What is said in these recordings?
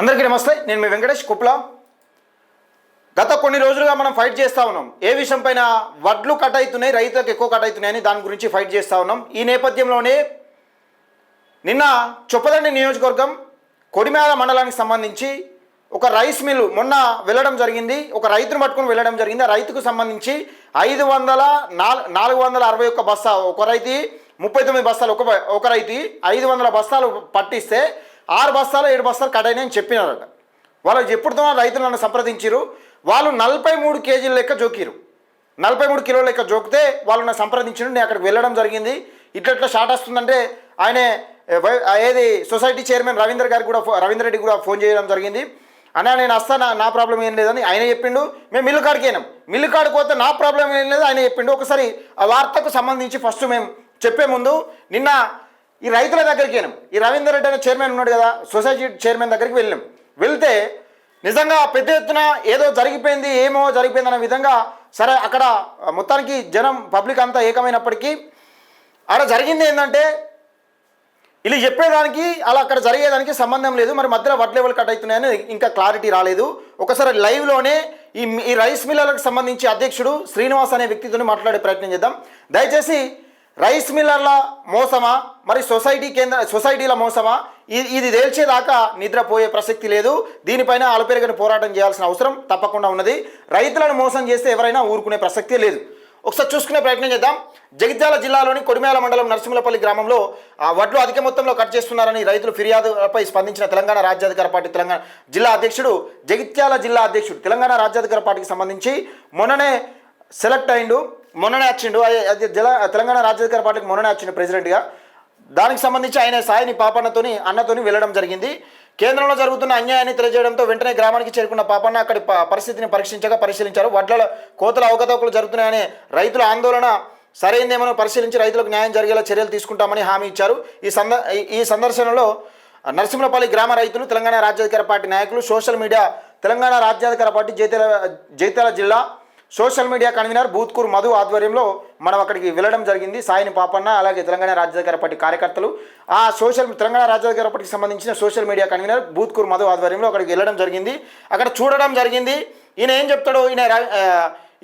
అందరికీ నమస్తే. నేను మీ వెంకటేష్ కుప్లా. గత కొన్ని రోజులుగా మనం ఫైట్ చేస్తూ ఉన్నాం. ఏ విషయం పైన వడ్లు కట్ అవుతున్నాయి, రైతులకు ఎక్కువ కట్ అవుతున్నాయని దాని గురించి ఫైట్ చేస్తూ ఉన్నాం. ఈ నేపథ్యంలోనే నిన్న చొప్పదండి నియోజకవర్గం కొడిమేల మండలానికి సంబంధించి ఒక రైస్ మిల్లు మొన్న వెళ్ళడం జరిగింది. ఒక రైతును పట్టుకుని వెళ్ళడం జరిగింది. ఆ రైతుకు సంబంధించి 461 బస్తా, ఒక రైతు 39 బస్తాలు, ఒక రైతు 500 బస్తాలు పట్టిస్తే 6 బస్తాలు 7 బస్తాలు కట్ అయినాయని చెప్పినారట. వాళ్ళకి చెప్పుడుతో రైతులు నన్ను సంప్రదించారు. వాళ్ళు 43 కేజీల లెక్క జోకిరు. 43 కిలోల లెక్క జోకితే వాళ్ళు నన్ను సంప్రదించారు. నేను అక్కడికి వెళ్ళడం జరిగింది. ఇట్లా షార్ట్ వస్తుందంటే ఆయన ఏది సొసైటీ చైర్మన్ రవీందర్ రెడ్డి కూడా ఫోన్ చేయడం జరిగింది. అన్నా నేను వస్తాను, నా ప్రాబ్లం ఏం లేదని ఆయన చెప్పిండు. మేము మిల్లు కాడికి అయినాం. మిల్లు కాడికి పోతే నా ప్రాబ్లం ఏం లేదు ఆయన చెప్పిండు. ఒకసారి ఆ వార్తకు సంబంధించి ఫస్ట్ మేము చెప్పే ముందు నిన్న ఈ రైతుల దగ్గరికి వెళ్ళాం. ఈ రవీందర్ రెడ్డి అనే చైర్మన్ ఉన్నాడు కదా, సొసైటీ చైర్మన్ దగ్గరికి వెళ్తే నిజంగా పెద్ద ఎత్తున ఏదో జరిగిపోయింది, ఏమో జరిగిపోయింది అనే విధంగా. సరే, అక్కడ మొత్తానికి జనం పబ్లిక్ అంతా ఏకమైనప్పటికీ అక్కడ జరిగింది ఏంటంటే వీళ్ళు చెప్పేదానికి అలా అక్కడ జరిగేదానికి సంబంధం లేదు. మరి మధ్యలో వడ్ లెవెల్ కట్ అవుతున్నాయని ఇంకా క్లారిటీ రాలేదు. ఒకసారి లైవ్లోనే ఈ రైస్ మిల్లర్లకు సంబంధించి అధ్యక్షుడు శ్రీనివాస్ అనే వ్యక్తితో మాట్లాడే ప్రయత్నం చేద్దాం. దయచేసి రైస్ మిల్లర్ల మోసమా, మరి సొసైటీల మోసమా, ఇది తేల్చేదాకా నిద్రపోయే ప్రసక్తి లేదు. దీనిపైన అలుపెరగని పోరాటం చేయాల్సిన అవసరం తప్పకుండా ఉన్నది. రైతులను మోసం చేస్తే ఎవరైనా ఊరుకునే ప్రసక్తే లేదు. ఒకసారి చూసుకునే ప్రయత్నం చేద్దాం. జగిత్యాల జిల్లాలోని కొడిమేల మండలం నరసింహులపల్లి గ్రామంలో వడ్లు అధిక మొత్తంలో కట్ చేస్తున్నారని రైతులు ఫిర్యాదులపై స్పందించిన తెలంగాణ రాజ్యాధికార పార్టీ జిల్లా అధ్యక్షుడు, జగిత్యాల జిల్లా అధ్యక్షుడు, తెలంగాణ రాజ్యాధికార పార్టీకి సంబంధించి మొన్ననే సెలెక్ట్ అయిండు, మొన్ననే వచ్చిండు. తెలంగాణ రాజ్యాధికార పార్టీకి మొన్ననే వచ్చిండు ప్రెసిడెంట్గా. దానికి సంబంధించి ఆయన సాయిని అన్నతోని వెళ్ళడం జరిగింది. కేంద్రంలో జరుగుతున్న అన్యాయాన్ని తెలియజేయడంతో వెంటనే గ్రామానికి చేరుకున్న పాపన్న అక్కడి పరిస్థితిని పరిశీలించారు. వడ్ల కోతల అవకతవకలు జరుగుతున్నాయనే రైతుల ఆందోళన సరైందేమో పరిశీలించి రైతులకు న్యాయం జరిగేలా చర్యలు తీసుకుంటామని హామీ ఇచ్చారు. ఈ సందర్శనలో నరసింహులపల్లి గ్రామ రైతులు, తెలంగాణ రాజ్యాధికార పార్టీ నాయకులు, సోషల్ మీడియా, తెలంగాణ రాజ్యాధికార పార్టీ జగిత్యాల జిల్లా social media convener Boothkur Madhu ఆధ్వర్యంలో మనం అక్కడికి వెళ్ళడం జరిగింది. సాయిని పాపన్న, అలాగే తెలంగాణ రాజ్యాధికార పార్టీ కార్యకర్తలు, తెలంగాణ రాజ్యాధికార పార్టీకి సంబంధించిన social media convener Boothkur Madhu ఆధ్వర్యంలో అక్కడికి వెళ్ళడం జరిగింది. అక్కడ చూడడం జరిగింది. ఈయన ఏం చెప్తాడు,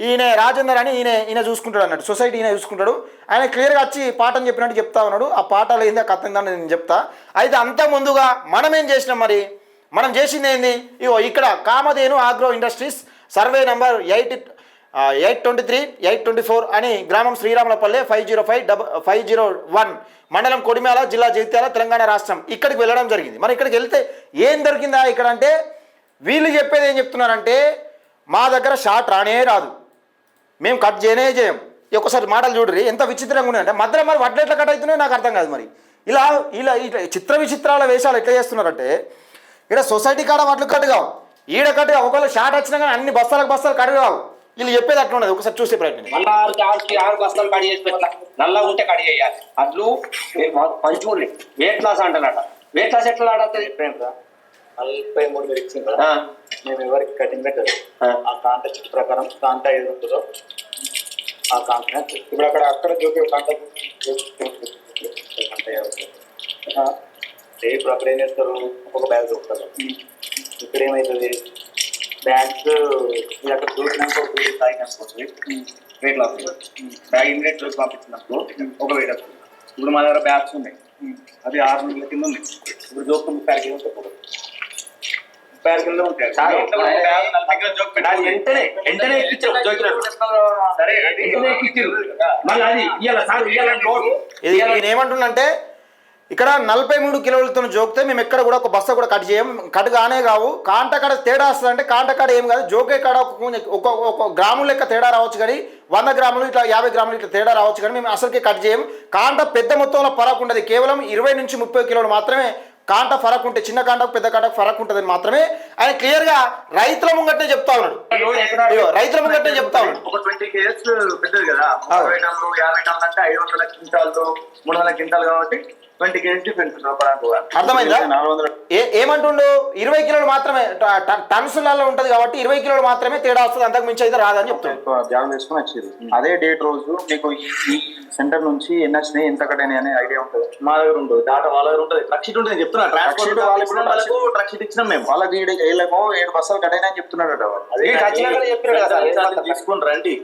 ఈయన రాజేందర్ అని ఈయన చూసుకుంటాడు అన్నట్టు, సొసైటీ ఈయన చూసుకుంటాడు. ఆయన క్లియర్గా వచ్చి పాఠం చెప్పినట్టు చెప్తా ఉన్నాడు. ఆ పాఠాలు ఏంది, ఆ కథ ఏందని నేను చెప్తా. అయితే అంత ముందుగా మనం ఏం చేసినాం, మనం చేసింది ఏంది, ఇక్కడ Kamadhenu agro industries survey number 823-824 అని గ్రామం శ్రీరాములపల్లె 50501 మండలం కొడిమేల, జిల్లా జగిత్యాల, తెలంగాణ రాష్ట్రం. ఇక్కడికి వెళ్ళడం జరిగింది. మరి ఇక్కడికి వెళ్తే ఏం దొరికిందా ఇక్కడ అంటే, వీళ్ళు చెప్పేది ఏం చెప్తున్నారంటే, మా దగ్గర షాట్ రానే రాదు, మేము కట్ చేయం. ఒకసారి మాటలు చూడరి ఎంత విచిత్రంగా ఉన్నాయంటే, మధ్యలో మరి వడ్లు ఎట్లా కట్ అవుతున్నాయో నాకు అర్థం కాదు. మరి ఇలా విచిత్రాల వేషాలు ఎట్లా చేస్తున్నారంటే, ఇక్కడ సొసైటీ కాడ వడ్లు కట్ కావు, ఈడ కట్ కావు. ఒకవేళ షాట్ వచ్చినా కానీ అన్ని బస్తాలకు కట్ కావు. వీళ్ళు చెప్పేది అట్లా ఉన్నది. ఒకసారి చూసే ప్రయత్నం. 6 బస్తాలు కడి చేసి పెట్టాలి, నల్లగా ఉంటే కడి చేయాలి. అట్లు మంచిగా ఉన్నాయి. వెయిట్ లాస్ అంటానట. వెయిట్ లాస్ ఎట్లా ఆడుతుంది? 43 మీరు ఇచ్చింది కదా, మేము ఎవరికి కటింగ్ పెట్టదు. ఆ కాంట చిట్టు ప్రకారం కాంట ఏది ఉంటుందో ఆ కాంట ఇప్పుడు అక్కడ చూపే కాంట ఇప్పుడు అక్కడ ఏం చేస్తారు, ఒక్కొక్క బ్యాగ్ చూపుతారు. ఇక్కడ ఏమవుతుంది, బ్యాగ్స్ అక్కడ దూకినాక ఒక తాగినప్పుడు వెయిట్ లాస్ బ్యాగ్ ఇమీడియట్ పంపించినప్పుడు ఒక వెయిట్ వస్తుంది. ఇప్పుడు మా దగ్గర బ్యాగ్స్ ఉన్నాయి, అది 6 నెలల కింద ఉంది. ఇప్పుడు జోకు 30 కిలో ఉంటుంది, 30 కిలో ఉంటాయి. ఏమంటుందంటే, ఇక్కడ 43 కిలోలతో జోకితే మేము ఎక్కడ కూడా ఒక బస్తా కూడా కట్ చేయం. కట్ కానే కావు. కాంట కాడ తేడా వస్తుంది అంటే, కాంట కాడ ఏం కాదు, జోకే కాడ ఒక గ్రాముల లెక్క తేడా రావచ్చు కానీ, 100 గ్రాములు ఇట్లా 50 గ్రాములు ఇట్లా తేడా రావచ్చు కానీ మేము అసలుకే కట్ చేయం. కాంట పెద్ద మొత్తంలో ఫరక్ ఉంటుంది. కేవలం 20 నుంచి 30 కిలోలు మాత్రమే కాంట ఫరక్ ఉంటే, చిన్న కాంటకు పెద్ద కాంటకు ఫరక్ ఉంటుందని మాత్రమే ఆయన క్లియర్గా రైతుల ముంగట్నే చెప్తా ఉన్నాడు. రైతుల ముంగట్నే చెప్తా ఉన్నాడు. ఒక 20 కేజెస్ పెద్దది కదా, 50 టన్నులు 50 టన్నులు అంటే 500 క్వింటాలు 300 క్వింటాలు కాబట్టి 20 kg డిఫరెన్స్ రూపాయలు అర్థమైందా? 400 ఏమంటుండు 20 కిలోలు మాత్రమే టన్సులలో ఉంటది కాబట్టి 20 కిలోలు మాత్రమే తేడా వస్తుంది, అంతకు మించి అయితే రాదని చెప్తాడు. జాబ్ చేసుకుని వచ్చేది. అదే డేట్ రోజు మీకు ఈ సెంటర్ నుంచి ఎన్ని వచ్చినాయి ఎంత కట్టాయి అనే ఐడియా ఉంటుంది. మా దగ్గర ఉంటుంది, డాటా వాళ్ళ దగ్గర ఉంటుంది, ట్రక్ షీట్ ఉంటుంది. చెప్తున్నా ట్రాన్స్పోర్ట్ వాళ్ళకు ట్రక్ షీట్ ఇచ్చినాం మేము. వాళ్ళకి 7 బస్సులు కట్టాయని చెప్తున్నాడు. తీసుకుని రండి,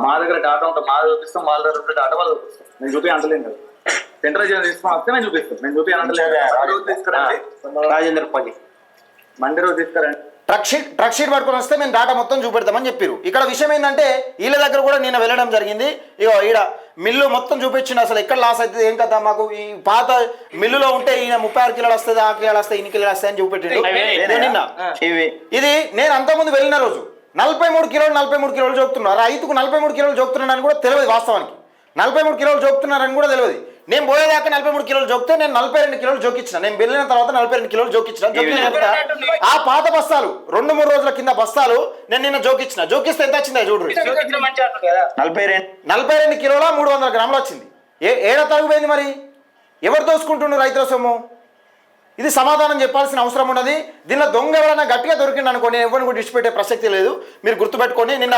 మా దగ్గర డాటా ఉంటుంది, మా దగ్గర చూపిస్తాం, వాళ్ళ దగ్గర డాటా వాళ్ళు నేను చూపి అంటలేను కదా. సెంట్రల్ జైలు తీసుకుని వస్తే నేను చూపిస్తాను, నేను చూపి అంటలేదు. రాజేంద్ర పల్లి మండే రోజు తీసుకురండి. ట్రక్ షీట్ పట్టుకొని వస్తే మేము డాటా మొత్తం చూపెడతామని చెప్పారు. ఇక్కడ విషయం ఏంటంటే వీళ్ళ దగ్గర కూడా నిన్న వెళ్ళడం జరిగింది. ఇగో ఈడ మిల్లు మొత్తం చూపించింది, అసలు ఎక్కడ లాస్ అవుతుంది ఏం కదా. మాకు ఈ పాత మిల్లులో ఉంటే ఈయన 36 కిలోలు వస్తుంది, 6 కిలోలు వస్తాయి, 8 కిలోలు వస్తాయి అని చూపెట్టిండు నిన్న. ఇది నేను అంతకుముందు వెళ్ళిన రోజు 43 కిలోలు జోకుతున్నారు. రైతుకు 43 కిలోలు జోకుతున్నారని కూడా తెలియదు. వాస్తవానికి 43 కిలోలు జోకుతున్నారని కూడా తెలియదు. నేను పోయేదాకా 43 కిలోలు జోకితే నేను 42 కిలోలు జోకిచ్చిన. నేను వెళ్ళిన తర్వాత 42 కిలోలు జోకిచ్చిన. ఆ పాత బస్తాలు 2-3 రోజుల కింద బస్తాలు నేను నిన్న జోకిచ్చిన. జోకిస్తే ఎంత వచ్చిందా చూడు, 42 కిలోల 300 గ్రాములు వచ్చింది. ఏడ తగ్గిపోయింది మరి? ఎవరు దోసుకుంటున్నారు రైతుల సొమ్ము? ఇది సమాధానం చెప్పాల్సిన అవసరం ఉన్నది. దీనిలో దొంగ ఎవరైనా గట్టిగా దొరికిండు అనుకోండి, ఎవరిని కూడా విడిచిపెట్టే ప్రసక్తి లేదు. మీరు గుర్తుపెట్టుకొని నిన్న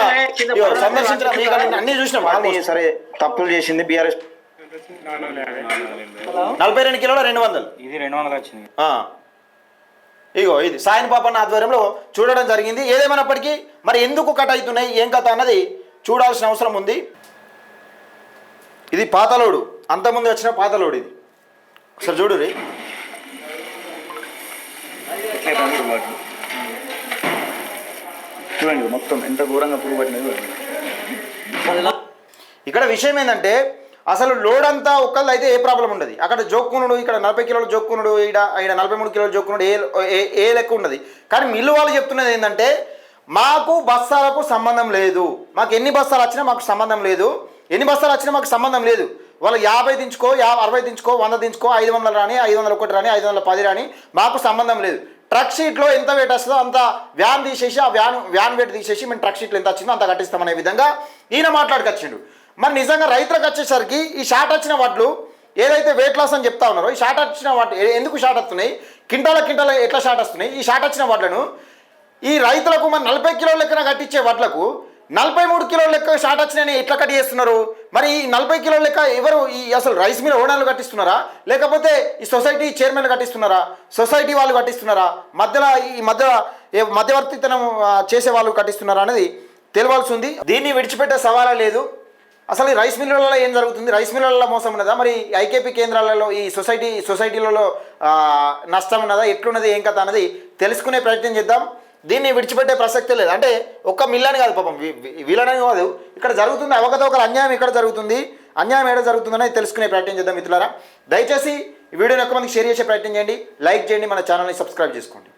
సందర్శించిన మీకు అన్ని చూసినాం. సరే తప్పులు చేసింది బీఆర్ఎస్. 42 కిలోల 200 ఇది 200 వచ్చింది. ఇగో ఇది సాయన్ పాపన్న ఆధ్వర్యంలో చూడడం జరిగింది. ఏదేమైనప్పటికీ మరి ఎందుకు కట్ అవుతున్నాయి ఏం కథ అన్నది చూడాల్సిన అవసరం ఉంది. ఇది పాతలోడు, అంతకుముందు వచ్చిన పాతలోడు. ఇది ఒకసారి చూడు రీ. చూడండి మొత్తం ఎంత ఘోరంగా పురుగు పట్టినది. ఇక్కడ విషయం ఏంటంటే అసలు లోడ్ అంతా ఒక్కళ్ళు అయితే ఏ ప్రాబ్లం ఉండదు. అక్కడ జోక్కునుడు, ఇక్కడ 40 కిలోలు జోక్కునుడు, ఈడ 43 కిలోలు జోక్కునుడు ఏ లెక్క ఉన్నది. కానీ మిల్లు వాళ్ళు చెప్తున్నది ఏంటంటే మాకు బస్తాలకు సంబంధం లేదు, మాకు ఎన్ని బస్తాలు వచ్చినా మాకు సంబంధం లేదు, ఎన్ని బస్తాలు వచ్చినా మాకు సంబంధం లేదు. వాళ్ళు 50 దించుకో, 60 దించుకో, 100 దించుకో, 500 రాని, 501 రాని, 510 రాని, మాకు సంబంధం లేదు. ట్రక్ షీట్లో ఎంత వెయిట్ వస్తుందో అంత వ్యాన్ తీసేసి ఆ వ్యాన్ వెయిట్ తీసేసి మేము ట్రక్ షీట్లో ఎంత వచ్చిందో అంత కట్టిస్తామనే విధంగా ఈయన మాట్లాడుకొచ్చిండు. మరి నిజంగా రైతులకు వచ్చేసరికి ఈ షార్ట్ వచ్చిన వడ్లు ఏదైతే వెయిట్ లాస్ అని చెప్తా ఉన్నారో, ఈ షార్ట్ వచ్చిన వడ్లు ఎందుకు షార్ట్ వస్తున్నాయి, కింటాల ఎట్లా షార్ట్ వస్తున్నాయి, ఈ షార్ట్ వచ్చిన వడ్లను ఈ రైతులకు మరి 40 కిలోల లెక్కన కట్టించే వడ్లకు 43 కిలోల లెక్క షార్ట్ వచ్చినాయని ఎట్లా కట్టి చేస్తున్నారు? మరి ఈ 40 కిలోల లెక్క ఎవరు ఈ అసలు రైస్ మిల్ ఓనర్లు కట్టిస్తున్నారా, లేకపోతే ఈ సొసైటీ చైర్మన్లు కట్టిస్తున్నారా, సొసైటీ వాళ్ళు కట్టిస్తున్నారా, మధ్యవర్తితనం చేసే వాళ్ళు కట్టిస్తున్నారా అనేది తెలియాల్సి ఉంది. దీన్ని విడిచిపెట్టే సవాలా లేదు. అసలు ఈ రైస్ మిల్లులలో ఏం జరుగుతుంది, రైస్ మిల్లులలో మోసం ఉన్నదా, మరి ఐకేపీ కేంద్రాలలో ఈ సొసైటీలలో నష్టం ఉన్నదా, ఎట్లున్నది ఏం కథ అన్నది తెలుసుకునే ప్రయత్నం చేద్దాం. దీన్ని విడిచిపెట్టే ప్రసక్తే లేదు. అంటే ఒక్క మిల్లని కాదు పాపం, వీళ్ళని కాదు, ఇక్కడ జరుగుతుంది అవకతవకల అన్యాయం ఎక్కడ జరుగుతుంది, అన్యాయం ఎక్కడ జరుగుతుందని తెలుసుకునే ప్రయత్నం చేద్దాం. మిత్రులారా దయచేసి ఈ వీడియోని ఎక్కువ మందికి షేర్ చేసే ప్రయత్నం చేయండి, లైక్ చేయండి, మన ఛానల్ని సబ్స్క్రైబ్ చేసుకోండి.